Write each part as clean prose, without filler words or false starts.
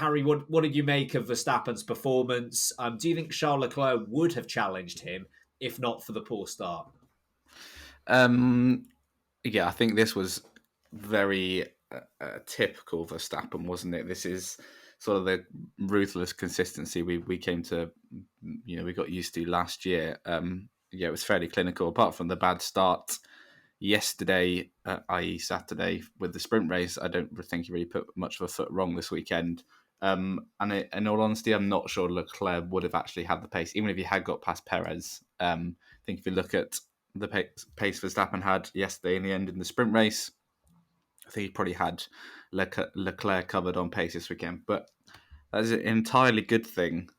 Harry, what did you make of Verstappen's performance? Do you think Charles Leclerc would have challenged him if not for the poor start? Yeah, I think this was very typical Verstappen, wasn't it? This is sort of the ruthless consistency we came to, we got used to last year. Yeah, it was fairly clinical, apart from the bad start yesterday, i.e. Saturday, with the sprint race. I don't think he really put much of a foot wrong this weekend. In all honesty, I'm not sure Leclerc would have actually had the pace, even if he had got past Perez. I think if you look at the pace Verstappen had yesterday in the end in the sprint race, I think he probably had Leclerc covered on pace this weekend. But that's an entirely good thing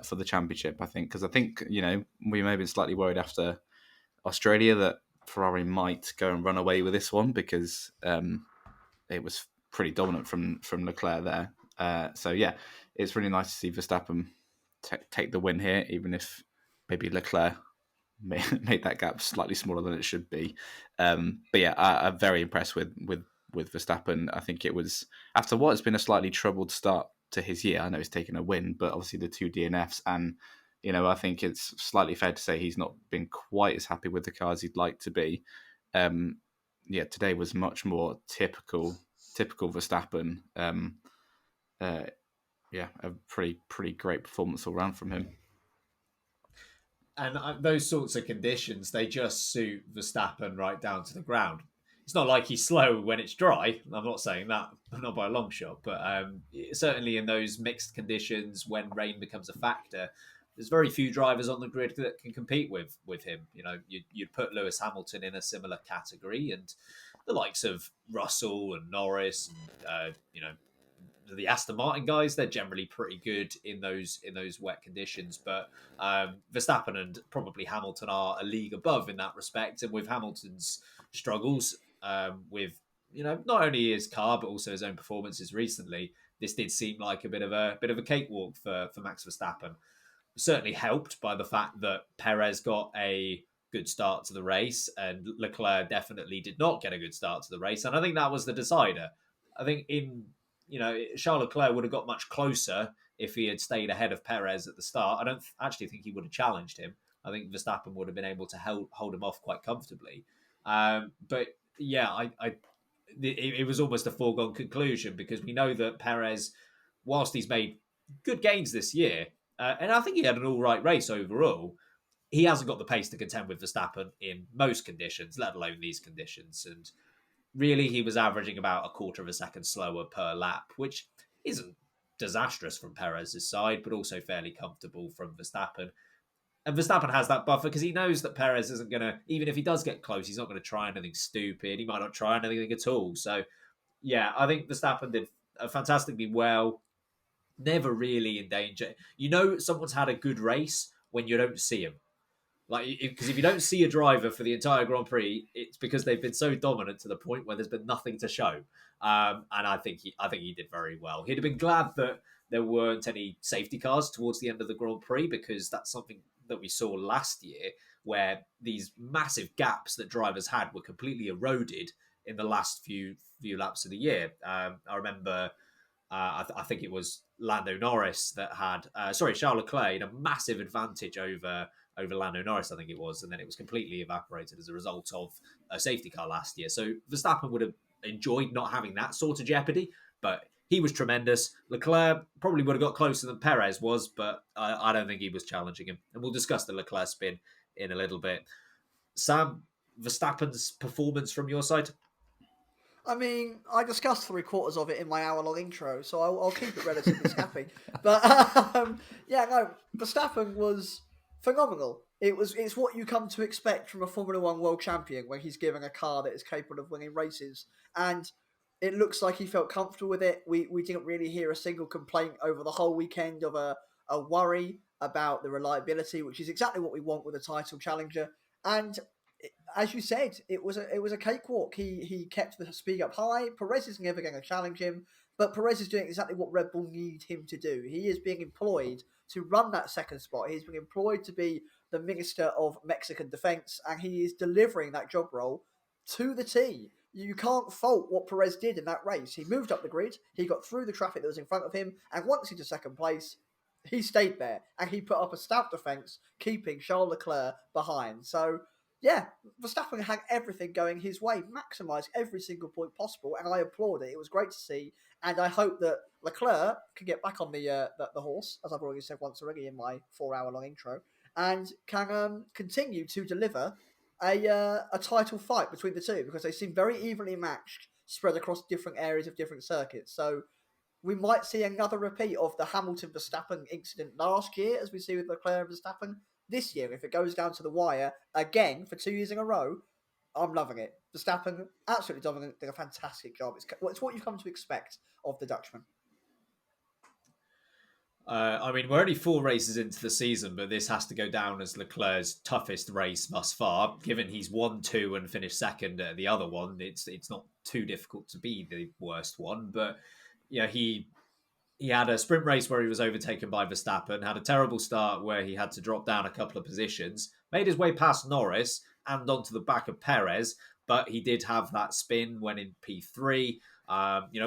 for the championship, I think, because I think, we may have been slightly worried after Australia that Ferrari might go and run away with this one because it was pretty dominant from Leclerc there. So yeah, it's really nice to see Verstappen take the win here, even if maybe Leclerc made that gap slightly smaller than it should be. But yeah, I'm very impressed with Verstappen. I think it was after what has been a slightly troubled start to his year. I know he's taken a win, but obviously the 2 DNFs, and I think it's slightly fair to say he's not been quite as happy with the car as he'd like to be. Yeah, today was much more typical Verstappen. Yeah, a pretty great performance all round from him. And those sorts of conditions, they just suit Verstappen right down to the ground. It's not like he's slow when it's dry. I'm not saying that, not by a long shot, but certainly in those mixed conditions when rain becomes a factor, there's very few drivers on the grid that can compete with him. You'd put Lewis Hamilton in a similar category, and the likes of Russell and Norris, and the Aston Martin guys, they're generally pretty good in those wet conditions. But Verstappen and probably Hamilton are a league above in that respect. And with Hamilton's struggles with not only his car but also his own performances recently, this did seem like a bit of a cakewalk for Max Verstappen. Certainly helped by the fact that Perez got a good start to the race and Leclerc definitely did not get a good start to the race. And I think that was the decider. I think Charles Leclerc would have got much closer if he had stayed ahead of Perez at the start. I don't actually think he would have challenged him. I think Verstappen would have been able to hold him off quite comfortably. But yeah, it was almost a foregone conclusion because we know that Perez, whilst he's made good gains this year, and I think he had an all right race overall, he hasn't got the pace to contend with Verstappen in most conditions, let alone these conditions. And really, he was averaging about a quarter of a second slower per lap, which isn't disastrous from Perez's side, but also fairly comfortable from Verstappen. And Verstappen has that buffer because he knows that Perez isn't going to, even if he does get close, he's not going to try anything stupid. He might not try anything at all. So, yeah, I think Verstappen did fantastically well. Never really in danger. Someone's had a good race when you don't see him. Because if you don't see a driver for the entire Grand Prix, it's because they've been so dominant to the point where there's been nothing to show. And I think he did very well. He'd have been glad that there weren't any safety cars towards the end of the Grand Prix because that's something that we saw last year, where these massive gaps that drivers had were completely eroded in the last few laps of the year. I remember. I think it was Lando Norris that had, Charles Leclerc had a massive advantage over Lando Norris, I think it was, and then it was completely evaporated as a result of a safety car last year. So Verstappen would have enjoyed not having that sort of jeopardy, but he was tremendous. Leclerc probably would have got closer than Perez was, but I don't think he was challenging him. And we'll discuss the Leclerc spin in a little bit. Sam, Verstappen's performance from your side? I mean, I discussed 3/4 of it in my hour-long intro, so I'll keep it relatively snappy. But Verstappen was phenomenal. It's what you come to expect from a Formula One world champion when he's given a car that is capable of winning races, and it looks like he felt comfortable with it. We didn't really hear a single complaint over the whole weekend of a worry about the reliability, which is exactly what we want with a title challenger. And as you said, it was a cakewalk. He kept the speed up high. Perez is never going to challenge him, but Perez is doing exactly what Red Bull need him to do. He is being employed to run that second spot. He's being employed to be the Minister of Mexican Defense, and he is delivering that job role to the T. you can't fault what Perez did in that race. He moved up the grid, he got through the traffic that was in front of him, and once into second place, he stayed there and he put up a stout defence, keeping Charles Leclerc behind. So, yeah, Verstappen had everything going his way, maximised every single point possible, and I applaud it. It was great to see, and I hope that Leclerc can get back on the horse, as I've already said once already in my 4-hour-long intro, and can continue to deliver a title fight between the two, because they seem very evenly matched, spread across different areas of different circuits. So we might see another repeat of the Hamilton-Verstappen incident last year, as we see with Leclerc and Verstappen this year. If it goes down to the wire again for 2 years in a row, I'm loving it. Verstappen absolutely doing a fantastic job. It's what you've come to expect of the Dutchman. I mean, we're only 4 races into the season, but this has to go down as Leclerc's toughest race thus far. Given he's won 2 and finished second at the other one, it's not too difficult to be the worst one. But yeah, he had a sprint race where he was overtaken by Verstappen, had a terrible start where he had to drop down a couple of positions, made his way past Norris and onto the back of Perez, but he did have that spin when in P3.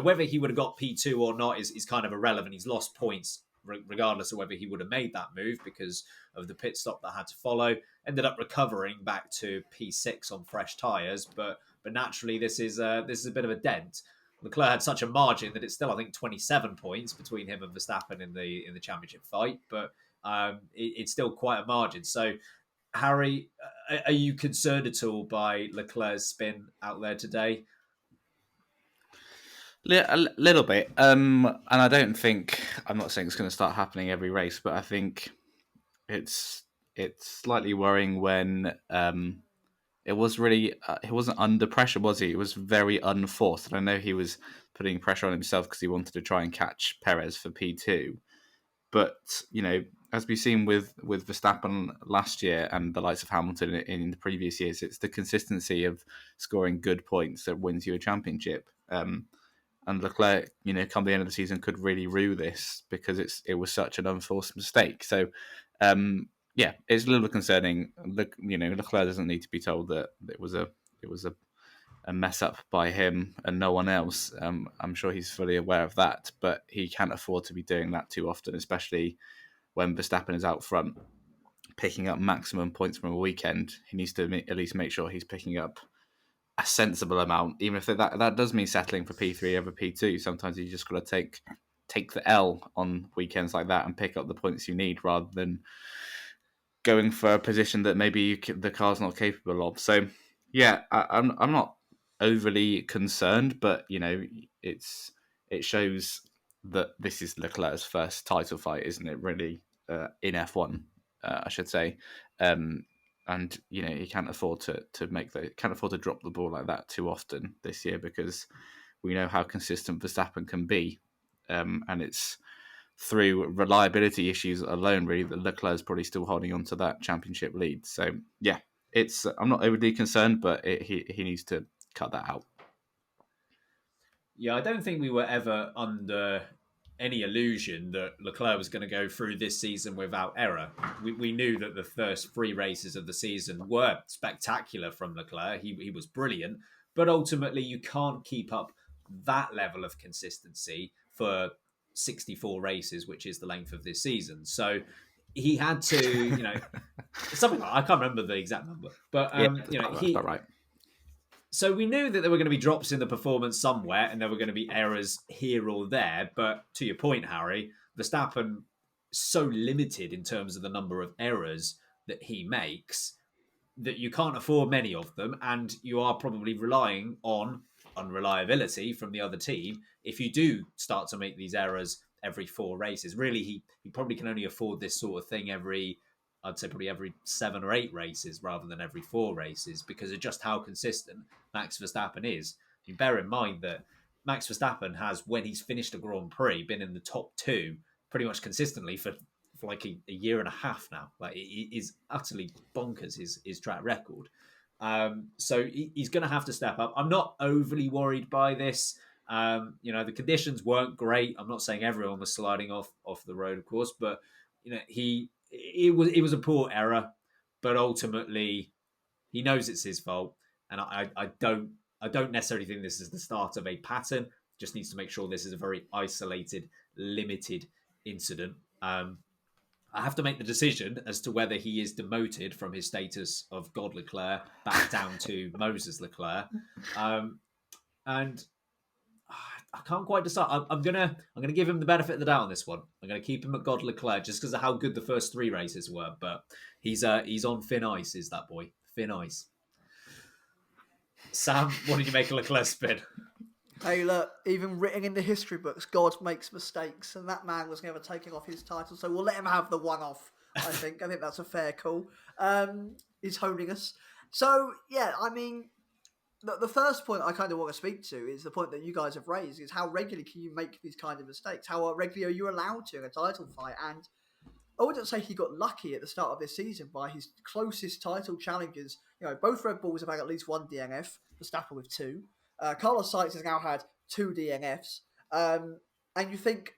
Whether he would have got P2 or not is kind of irrelevant. He's lost points regardless of whether he would have made that move because of the pit stop that had to follow. Ended up recovering back to P6 on fresh tyres, but naturally this is a bit of a dent. Leclerc had such a margin that it's still, I think, 27 points between him and Verstappen in the championship fight, but it's still quite a margin. So, Harry, are you concerned at all by Leclerc's spin out there today? A little bit, and I don't think, I'm not saying it's going to start happening every race, but I think it's slightly worrying when it wasn't under pressure, was he? It was very unforced. And I know he was putting pressure on himself because he wanted to try and catch Perez for P2. But, as we've seen with Verstappen last year and the likes of Hamilton in the previous years, it's the consistency of scoring good points that wins you a championship. And Leclerc, come the end of the season, could really rue this because it was such an unforced mistake. So, it's a little bit concerning. Leclerc doesn't need to be told that it was a mess up by him and no one else. I'm sure he's fully aware of that, but he can't afford to be doing that too often, especially when Verstappen is out front picking up maximum points from a weekend. He needs to at least make sure he's picking up a sensible amount, even if that does mean settling for P3 over P2. Sometimes you just got to take the L on weekends like that and pick up the points you need rather than going for a position that maybe the car's not capable of. So, yeah, I'm not overly concerned, but it shows that this is Leclerc's first title fight, isn't it? Really, in F1, I should say. And he can't afford to drop the ball like that too often this year because we know how consistent Verstappen can be, and it's through reliability issues alone really that Leclerc's probably still holding on to that championship lead. So yeah, I'm not overly concerned, but he needs to cut that out. Yeah, I don't think we were ever under any illusion that Leclerc was going to go through this season without error. We knew that the first 3 races of the season were spectacular from Leclerc. He was brilliant, but ultimately you can't keep up that level of consistency for 64 races, which is the length of this season. So he had to, something like, I can't remember the exact number, but that's about right. So we knew that there were going to be drops in the performance somewhere and there were going to be errors here or there. But to your point, Harry, Verstappen is so limited in terms of the number of errors that he makes that you can't afford many of them. And you are probably relying on unreliability from the other team. If you do start to make these errors every 4 races, really, he probably can only afford this sort of thing I'd say probably every 7 or 8 races rather than every 4 races because of just how consistent Max Verstappen is. You bear in mind that Max Verstappen has, when he's finished a Grand Prix, been in the top 2 pretty much consistently for like a year and a half now. Like, it is utterly bonkers, his track record. So he's going to have to step up. I'm not overly worried by this. The conditions weren't great. I'm not saying everyone was sliding off the road, of course, but it was a poor error, but ultimately he knows it's his fault, and I don't I don't necessarily think this is the start of a pattern. Just needs to make sure this is a very isolated, limited incident. I have to make the decision as to whether he is demoted from his status of God Leclerc back down to Moses Leclerc, and I can't quite decide. I'm gonna give him the benefit of the doubt on this one. I'm gonna keep him at God Leclerc just because of how good the first 3 races were. But he's on thin ice, is that boy? Thin ice. Sam, what did you make of Leclerc's spin? Hey, look, even written in the history books, God makes mistakes, and that man was never taking off his title, so we'll let him have the one off, I think. I think that's a fair call. He's holding us. So, yeah, I mean, the first point I kind of want to speak to is the point that you guys have raised, is how regularly can you make these kind of mistakes? How regularly are you allowed to in a title fight? And I wouldn't say he got lucky at the start of this season by his closest title challengers. Both Red Bulls have had at least one DNF, Verstappen with 2. Carlos Sainz has now had 2 DNFs. And you think,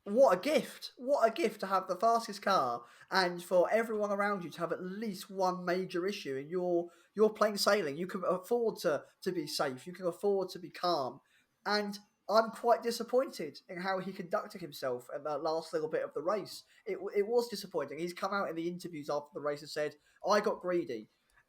what a gift. What a gift to have the fastest car and for everyone around you to have at least one major issue. And you're plain sailing. You can afford to be safe. You can afford to be calm. And I'm quite disappointed in how he conducted himself at that last little bit of the race. It was disappointing. He's come out in the interviews after the race and said, I got greedy.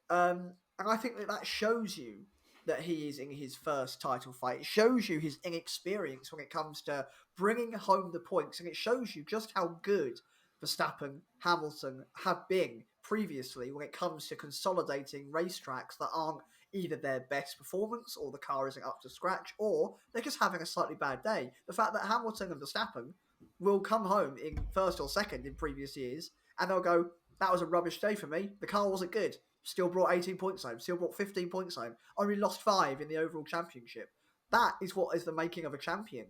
And I think that shows you that he is in his first title fight. It shows you his inexperience when it comes to bringing home the points. And it shows you just how good Verstappen, Hamilton have been previously when it comes to consolidating racetracks that aren't either their best performance or the car isn't up to scratch or they're just having a slightly bad day. The fact that Hamilton and Verstappen will come home in first or second in previous years and they'll go, that was a rubbish day for me. The car wasn't good. Still brought 18 points home. Still brought 15 points home. Only lost 5 in the overall championship. That is what is the making of a champion.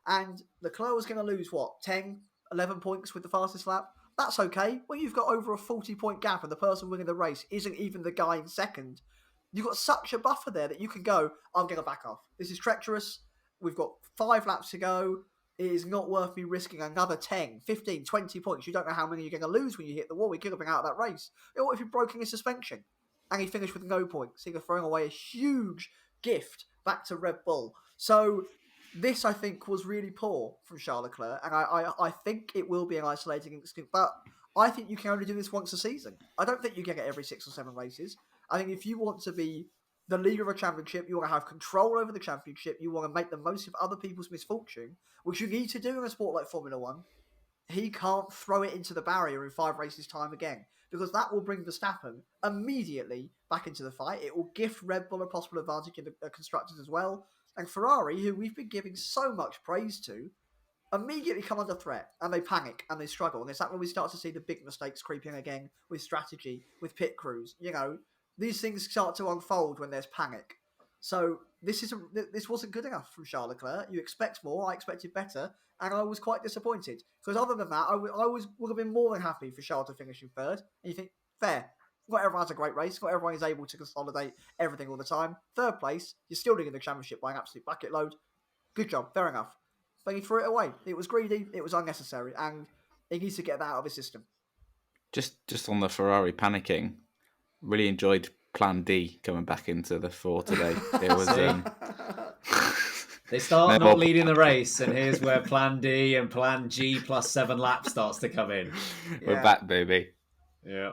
And Leclerc was going to lose, 10, 11 points with the fastest lap? That's okay. When you've got over a 40-point gap and the person winning the race isn't even the guy in second, you've got such a buffer there that you can go, I'm going to back off. This is treacherous. We've got 5 laps to go. It is not worth me risking another 10, 15, 20 points. You don't know how many you're going to lose when you hit the wall. We could have been out of that race. What if you're broken his suspension? And he finished with no points. So you're throwing away a huge gift back to Red Bull. So this, I think, was really poor from Charles Leclerc. And I think it will be an isolating incident. But I think you can only do this once a season. I don't think you get it every 6 or 7 races. I think if you want to be the leader of a championship, you want to have control over the championship, you want to make the most of other people's misfortune, which you need to do in a sport like Formula One, he can't throw it into the barrier in 5 races' time again, because that will bring Verstappen immediately back into the fight. It will gift Red Bull a possible advantage in the constructors as well. And Ferrari, who we've been giving so much praise to, immediately come under threat and they panic and they struggle. And it's that when we start to see the big mistakes creeping again with strategy, with pit crews. These things start to unfold when there's panic. So this wasn't good enough from Charles Leclerc. You expect more. I expected better. And I was quite disappointed. Because other than that, I would have been more than happy for Charles to finish in third. And you think, fair. Not everyone has a great race. Not everyone is able to consolidate everything all the time. Third place, you're still leading the championship by an absolute bucket load. Good job. Fair enough. But he threw it away. It was greedy. It was unnecessary. And he needs to get that out of his system. Just on the Ferrari panicking, really enjoyed Plan D coming back into the 4 today. It was they start not leading the race, and here's where Plan D and Plan G plus 7 laps starts to come in. We're back, baby. Yeah.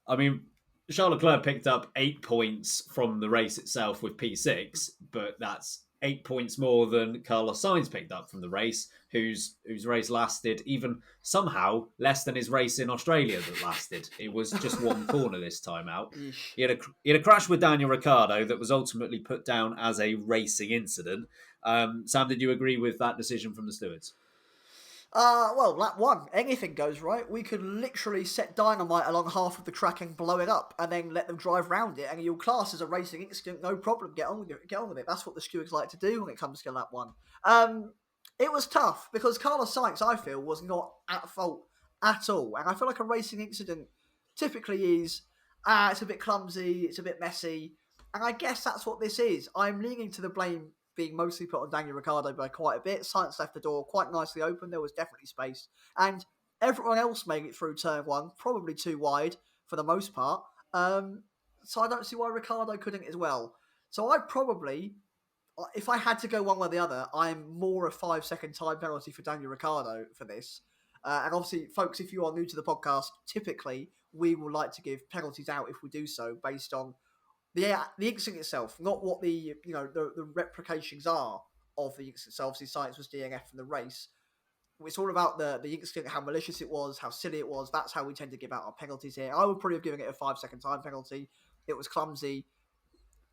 I mean, Charles Leclerc picked up 8 points from the race itself with P6, but that's 8 points more than Carlos Sainz picked up from the race, whose race lasted even somehow less than his race in Australia that lasted. It was just 1 corner this time out. He had a crash with Daniel Ricciardo that was ultimately put down as a racing incident. Sam, did you agree with that decision from the stewards? Well, lap 1, anything goes right. We could literally set dynamite along half of the track and blow it up, and then let them drive round it, and you'll class as a racing incident, no problem. Get on with it. That's what the stewards like to do when it comes to lap 1. It was tough because Carlos Sainz, I feel, was not at fault at all, and I feel like a racing incident typically is, it's a bit clumsy, it's a bit messy, and I guess that's what this is. I'm leaning to the blame being mostly put on Daniel Ricciardo by quite a bit. Sainz left the door quite nicely open. There was definitely space. And everyone else made it through turn 1, probably too wide for the most part. So I don't see why Ricciardo couldn't as well. So if I had to go one way or the other, I'm more a 5-second time penalty for Daniel Ricciardo for this. And obviously, folks, if you are new to the podcast, typically we will like to give penalties out if we do so based on the incident itself, not what the replications are of the incident. So obviously, Sainz was DNF from the race. It's all about the incident, how malicious it was, how silly it was. That's how we tend to give out our penalties here. I would probably have given it a 5-second time penalty. It was clumsy.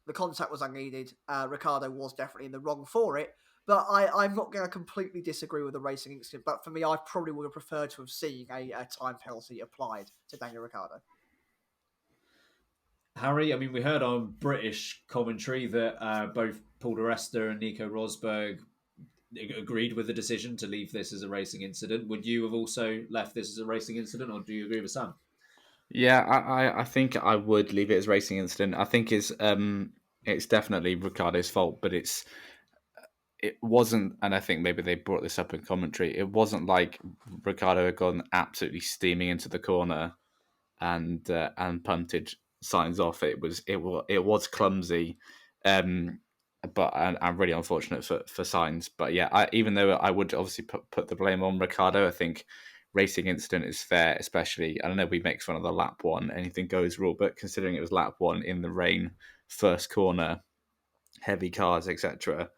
The contact was unneeded. Ricciardo was definitely in the wrong for it. But I'm not going to completely disagree with the racing incident. But for me, I probably would have preferred to have seen a time penalty applied to Daniel Ricciardo. Harry, I mean, we heard on British commentary that both Paul di Resta and Nico Rosberg agreed with the decision to leave this as a racing incident. Would you have also left this as a racing incident, or do you agree with Sam? Yeah, I think I would leave it as racing incident. I think it's definitely Ricciardo's fault, but it wasn't, and I think maybe they brought this up in commentary. It wasn't like Ricciardo had gone absolutely steaming into the corner and punted Sainz off. It was clumsy, but and really unfortunate for Sainz. But yeah, even though I would obviously put the blame on Ricciardo, I think racing incident is fair, especially, I don't know, we make fun of the lap one, anything goes rule, but considering it was lap one in the rain, first corner, heavy cars, etc.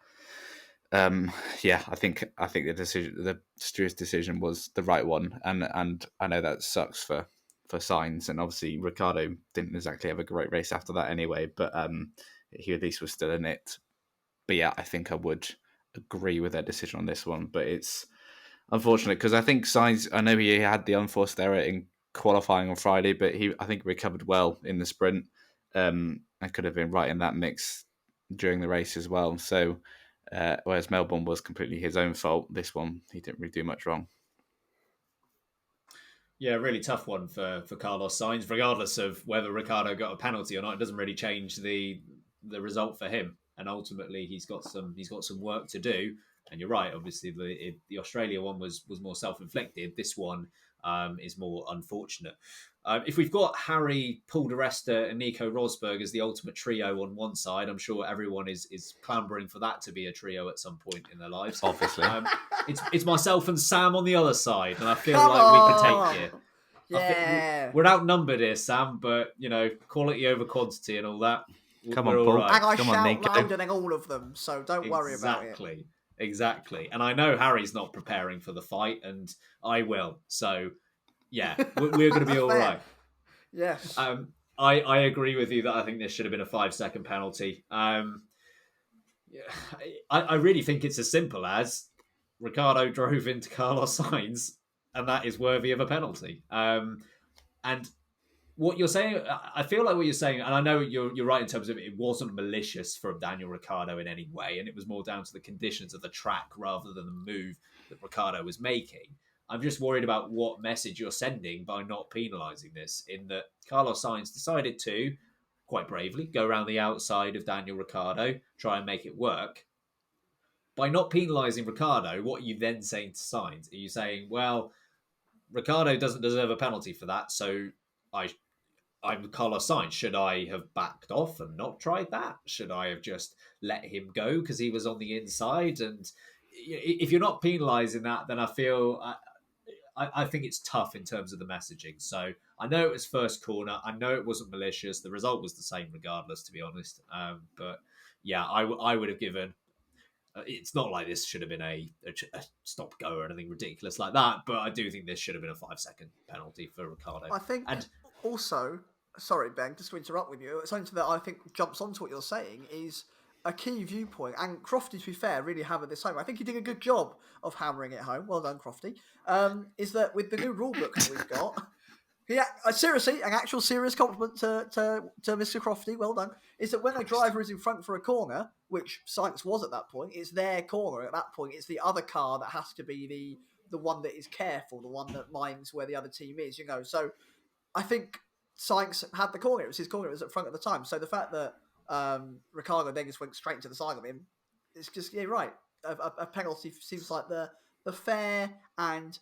Yeah, I think the stewards' decision was the right one, and I know that sucks for Sainz, and obviously Ricciardo didn't exactly have a great race after that anyway, but he at least was still in it. But yeah, I think I would agree with their decision on this one, but it's unfortunate because I think Sainz, I know he had the unforced error in qualifying on Friday, but I think recovered well in the sprint, and could have been right in that mix during the race as well. So whereas Melbourne was completely his own fault, this one he didn't really do much wrong. Yeah, really tough one for Carlos Sainz. Regardless of whether Ricciardo got a penalty or not, it doesn't really change the result for him. And ultimately, he's got some work to do. And you're right. Obviously, the Australia one was more self-inflicted. This one is more unfortunate. If we've got Harry, Paul di Resta, and Nico Rosberg as the ultimate trio on one side, I'm sure everyone is clambering for that to be a trio at some point in their lives. Obviously, it's myself and Sam on the other side, and I feel Come like we can on! take it. Yeah. We're outnumbered here, Sam, but quality over quantity and all that. Come we're on, all Paul. right. And I Come on, shout Nico. louder than all of them, so don't worry about it. Exactly. And I know Harry's not preparing for the fight, and I will. So, yeah, we're going to be all right. Yes. I agree with you that I think this should have been a 5-second penalty. I really think it's as simple as Ricciardo drove into Carlos Sainz, and that is worthy of a penalty. And what you're saying, I feel like what you're saying, and I know you're right in terms of it wasn't malicious from Daniel Ricciardo in any way, and it was more down to the conditions of the track rather than the move that Ricciardo was making. I'm just worried about what message you're sending by not penalising this, in that Carlos Sainz decided to, quite bravely, go around the outside of Daniel Ricciardo, try and make it work. By not penalising Ricciardo, what are you then saying to Sainz? Are you saying, well, Ricciardo doesn't deserve a penalty for that, so I'm Carlos Sainz. Should I have backed off and not tried that? Should I have just let him go because he was on the inside? And if you're not penalising that, then I feel I think it's tough in terms of the messaging. So I know it was first corner. I know it wasn't malicious. The result was the same regardless, to be honest. But yeah, I would have given. It's not like this should have been a stop go or anything ridiculous like that, but I do think this should have been a 5-second penalty for Ricciardo. I think also, sorry, Ben, just to interrupt with you, something that I think jumps onto what you're saying is a key viewpoint, and Crofty, to be fair, really hammered this home. I think he did a good job of hammering it home. Well done, Crofty. Is that with the new rule book that we've got? Yeah, seriously, an actual serious compliment to Mr. Crofty. Well done. Is that when a driver is in front for a corner, which Sainz was at that point, it's their corner. At that point, it's the other car that has to be the one that is careful, the one that minds where the other team is. So I think Sainz had the corner. It was his corner. It was at front at the time. So the fact that Ricciardo then just went straight to the side of him, it's just right. A penalty seems like the fair and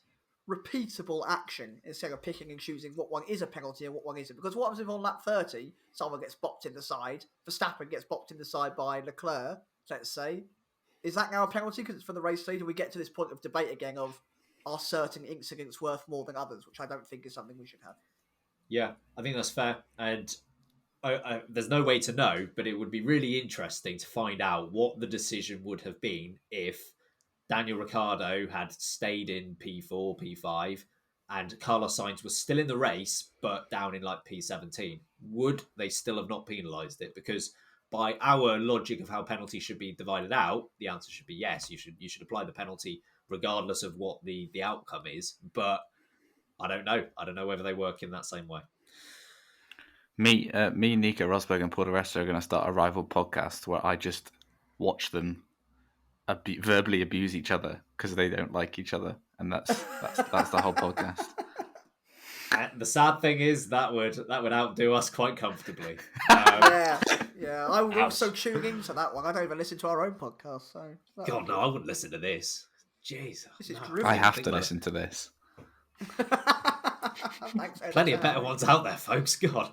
repeatable action instead of picking and choosing what one is a penalty and what one isn't. Because what happens if on lap 30, someone gets bopped in the side, Verstappen gets bopped in the side by Leclerc, let's say, is that now a penalty because it's from the race lead? And we get to this point of debate again of, are certain incidents worth more than others, which I don't think is something we should have. Yeah, I think that's fair. And there's no way to know, but it would be really interesting to find out what the decision would have been if Daniel Ricciardo had stayed in P4, P5, and Carlos Sainz was still in the race, but down in like P17. Would they still have not penalised it? Because by our logic of how penalties should be divided out, the answer should be yes. You should apply the penalty regardless of what the outcome is. But I don't know. I don't know whether they work in that same way. Me, Nico Rosberg, and Paul di Resta are going to start a rival podcast where I just watch them verbally abuse each other because they don't like each other, and that's the whole podcast. The sad thing is that would outdo us quite comfortably. Yeah. I would also tune into that one. I don't even listen to our own podcast. So God, no, I wouldn't listen to this. Jesus, this is I have to listen to this. Thanks, plenty of better ones out there, folks. God.